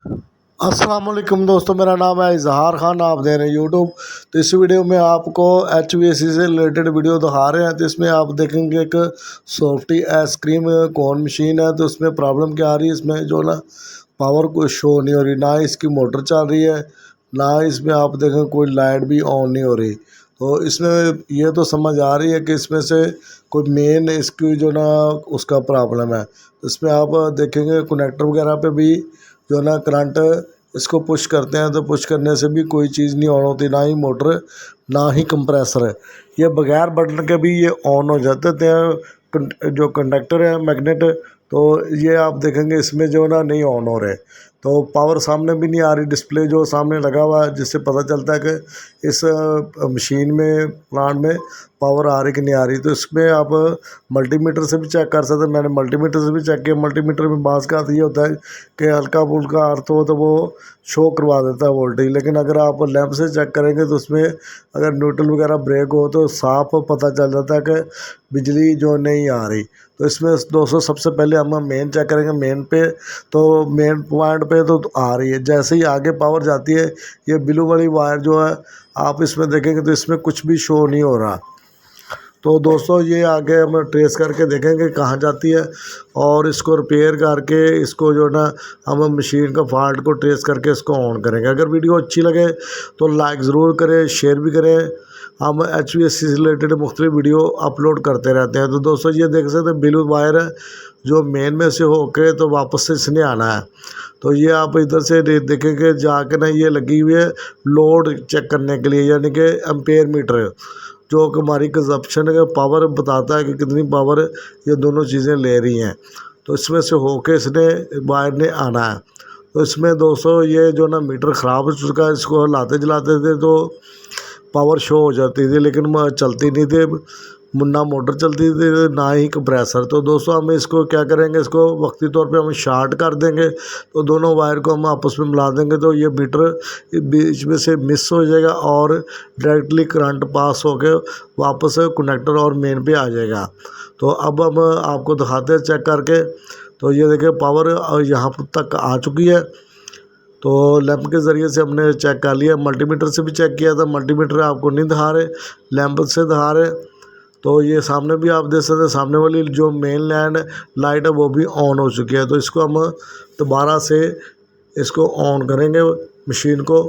अस्सलाम वालेकुम दोस्तों, मेरा नाम है इजहार खान। आप दे रहे हैं यूट्यूब। तो इस वीडियो में आपको HVAC से रिलेटेड वीडियो दिखा रहे हैं। तो इसमें आप देखेंगे एक सॉफ्टी आइसक्रीम कोन मशीन है। तो इसमें प्रॉब्लम क्या आ रही है, इसमें जो ना पावर कोई शो नहीं हो रही, ना इसकी मोटर चल रही है, ना इसमें आप देखें कोई लाइट भी ऑन नहीं हो रही। तो इसमें ये तो समझ आ रही है कि इसमें से कोई मेन इसकी जो ना उसका प्रॉब्लम है। इसमें आप देखेंगे कनेक्टर वगैरह पे भी जो ना करंट इसको पुश करते हैं, तो पुश करने से भी कोई चीज़ नहीं ऑन होती, ना ही मोटर ना ही कंप्रेसर है। ये बगैर बटन के भी ये ऑन हो जाते थे। जो कंडक्टर है मैग्नेट, तो ये आप देखेंगे इसमें जो ना नहीं ऑन हो रहे। तो पावर सामने भी नहीं आ रही, डिस्प्ले जो सामने लगा हुआ है जिससे पता चलता है कि इस मशीन में प्लांट में पावर आ रही कि नहीं आ रही। तो इसमें आप मल्टीमीटर से भी चेक कर सकते हैं। मैंने मल्टीमीटर से भी चेक किया। मल्टीमीटर में बास का ये होता है कि हल्का फुल्का अर्थ हो तो वो शो करवा देता है वोल्टेज, लेकिन अगर आप लैंप से चेक करेंगे तो उसमें अगर न्यूट्रल वगैरह ब्रेक हो तो साफ पता चल जाता है कि बिजली जो नहीं आ रही। तो इसमें दोस्तों सबसे पहले हम मेन चेक करेंगे। मेन पे तो मेन पॉइंट पे तो आ रही है, जैसे ही आगे पावर जाती है ये ब्लू वाली वायर जो है आप इसमें देखेंगे तो इसमें कुछ भी शो नहीं हो रहा। तो दोस्तों ये आगे हम ट्रेस करके देखेंगे कहाँ जाती है, और इसको रिपेयर करके इसको जो ना हम मशीन का फॉल्ट को ट्रेस करके इसको ऑन करेंगे। अगर वीडियो अच्छी लगे तो लाइक ज़रूर करें, शेयर भी करें। हम HVAC से रिलेटेड मुख्तलिफ वीडियो अपलोड करते रहते हैं। तो दोस्तों ये देख सकते हैं ब्लू वायर है जो मेन में से होके तो वापस से इसने आना है। तो ये आप इधर से देखेंगे जाके ना ये लगी हुई है लोड चेक करने के लिए, यानी कि एम्पेयर मीटर जो कि हमारी कंजप्शन का पावर बताता है कि कितनी पावर ये दोनों चीज़ें ले रही हैं। तो इसमें से होके इसने वायर ने आना है। तो इसमें दोस्तों ये जो ना मीटर ख़राब हो चुका है, इसको हिलाते जलाते थे तो पावर शो हो जाती थी, लेकिन चलती नहीं थी, ना मोटर चलती थी ना ही कंप्रेसर। तो दोस्तों हम इसको क्या करेंगे, इसको वक्ती तौर पे हम शार्ट कर देंगे। तो दोनों वायर को हम आपस में मिला देंगे तो ये मीटर बीच में से मिस हो जाएगा और डायरेक्टली करंट पास होकर वापस कनेक्टर और मेन पे आ जाएगा। तो अब हम आपको दिखाते हैं चेक करके। तो ये देखिए पावर यहाँ तक आ चुकी है। तो लैंप के ज़रिए से हमने चेक कर लिया, मल्टीमीटर से भी चेक किया था। मल्टीमीटर आपको नहीं दिखा रहे, लैंप से दिखा रहे। तो ये सामने भी आप देख सकते हैं, सामने वाली जो मेन लैंड लाइट है वो भी ऑन हो चुकी है। तो इसको हम दोबारा से इसको ऑन करेंगे मशीन को।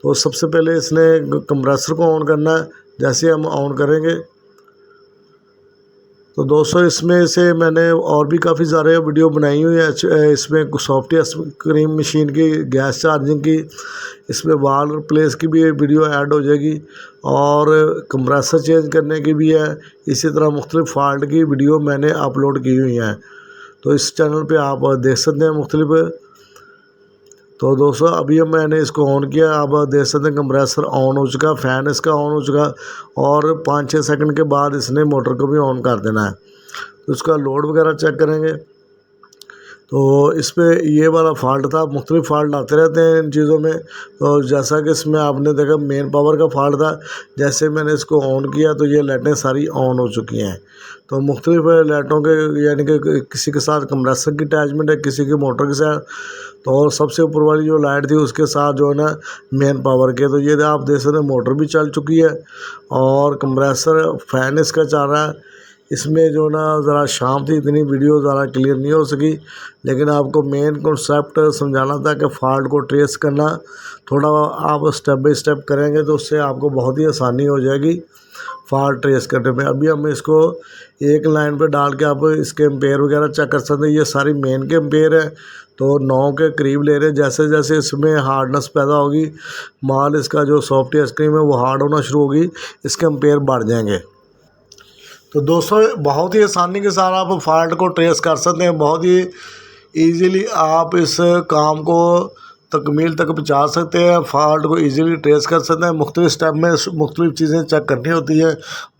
तो सबसे पहले इसने कंप्रेसर को ऑन करना है। जैसे हम ऑन करेंगे तो दोस्तों इसमें से मैंने और भी काफ़ी सारे वीडियो बनाई हुई है। इसमें सॉफ्ट आइसक्रीम मशीन की, गैस चार्जिंग की, इसमें वाल रिप्लेस की भी वीडियो ऐड हो जाएगी, और कंप्रेसर चेंज करने की भी है। इसी तरह मुख्तलिफ फॉल्ट की वीडियो मैंने अपलोड की हुई हैं। तो इस चैनल पे आप देख सकते हैं मुख्तलिफ। तो दोस्तों अभी मैंने इसको ऑन किया, अब देख सकते हैं कंप्रेसर ऑन हो चुका, फ़ैन इसका ऑन हो चुका, और 5-6 सेकंड के बाद इसने मोटर को भी ऑन कर देना है। तो इसका लोड वगैरह चेक करेंगे। तो इस पर ये वाला फॉल्ट था, मुख्तलिफ फॉल्ट आते रहते हैं इन चीज़ों में। तो जैसा कि इसमें आपने देखा मेन पावर का फॉल्ट था, जैसे मैंने इसको ऑन किया तो ये लाइटें सारी ऑन हो चुकी हैं। तो मुख्तलिफ लाइटों के, यानी कि किसी के साथ कंप्रेसर की अटैचमेंट है, किसी की मोटर के साथ। तो सबसे ऊपर वाली जो लाइट थी उसके साथ जो है ना मेन पावर के। तो ये आप देख सकते हैं मोटर भी चल चुकी है और कंप्रेसर फ़ैन इसका चल रहा है। इसमें जो ना ज़रा शाम थी, इतनी वीडियो ज़रा क्लियर नहीं हो सकी, लेकिन आपको मेन कॉन्सेप्ट समझाना था कि फ़ॉल्ट को ट्रेस करना। थोड़ा आप स्टेप बाय स्टेप करेंगे तो उससे आपको बहुत ही आसानी हो जाएगी फॉल्ट ट्रेस करने में। अभी हम इसको एक लाइन पे डाल के आप इसके एम्पेयर वगैरह चेक कर सकते हैं। ये सारी मेन के एम्पेयर है, तो 9 के करीब ले रहे हैं। जैसे जैसे इसमें हार्डनेस पैदा होगी, माल इसका जो सॉफ्ट आइसक्रीम है वो हार्ड होना शुरू होगी, इसके एम्पेयर बढ़ जाएंगे। तो दोस्तों बहुत ही आसानी के साथ आप फॉल्ट को ट्रेस कर सकते हैं। बहुत ही ईजीली आप इस काम को तकमील तक पहुंचा सकते हैं, फॉल्ट को इजीली ट्रेस कर सकते हैं। मुख्तलिफ स्टेप में मुख्तलिफ चीज़ें चेक करनी होती है।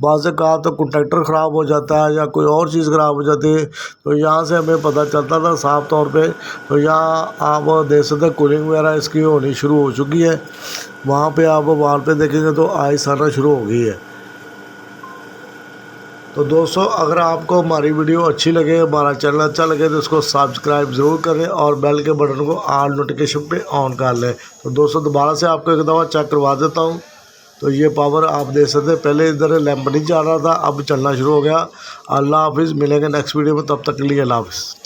बाज़ का तो कंडक्टर ख़राब हो जाता है या कोई और चीज़ ख़राब हो जाती है, तो यहाँ से हमें पता चलता था साफ़ तौर पे। तो यहाँ आप देख सकते हैं कूलिंग वगैरह इसकी होनी शुरू हो चुकी है। वहाँ पे आप वाल पे देखेंगे तो आइस आना शुरू हो गई है। तो दोस्तों अगर आपको हमारी वीडियो अच्छी लगे, हमारा चैनल अच्छा लगे तो इसको सब्सक्राइब ज़रूर करें और बेल के बटन को ऑल नोटिफिकेशन पे ऑन कर लें। तो दोस्तों दोबारा से आपको एक दफ़ा चेक करवा देता हूँ। तो ये पावर आप देख सकते हैं, पहले इधर लैंप नहीं चल रहा था, अब चलना शुरू हो गया। अल्लाह हाफिज़, मिलेंगे नेक्स्ट वीडियो में, तब तक के लिए अल्लाह हाफिज़।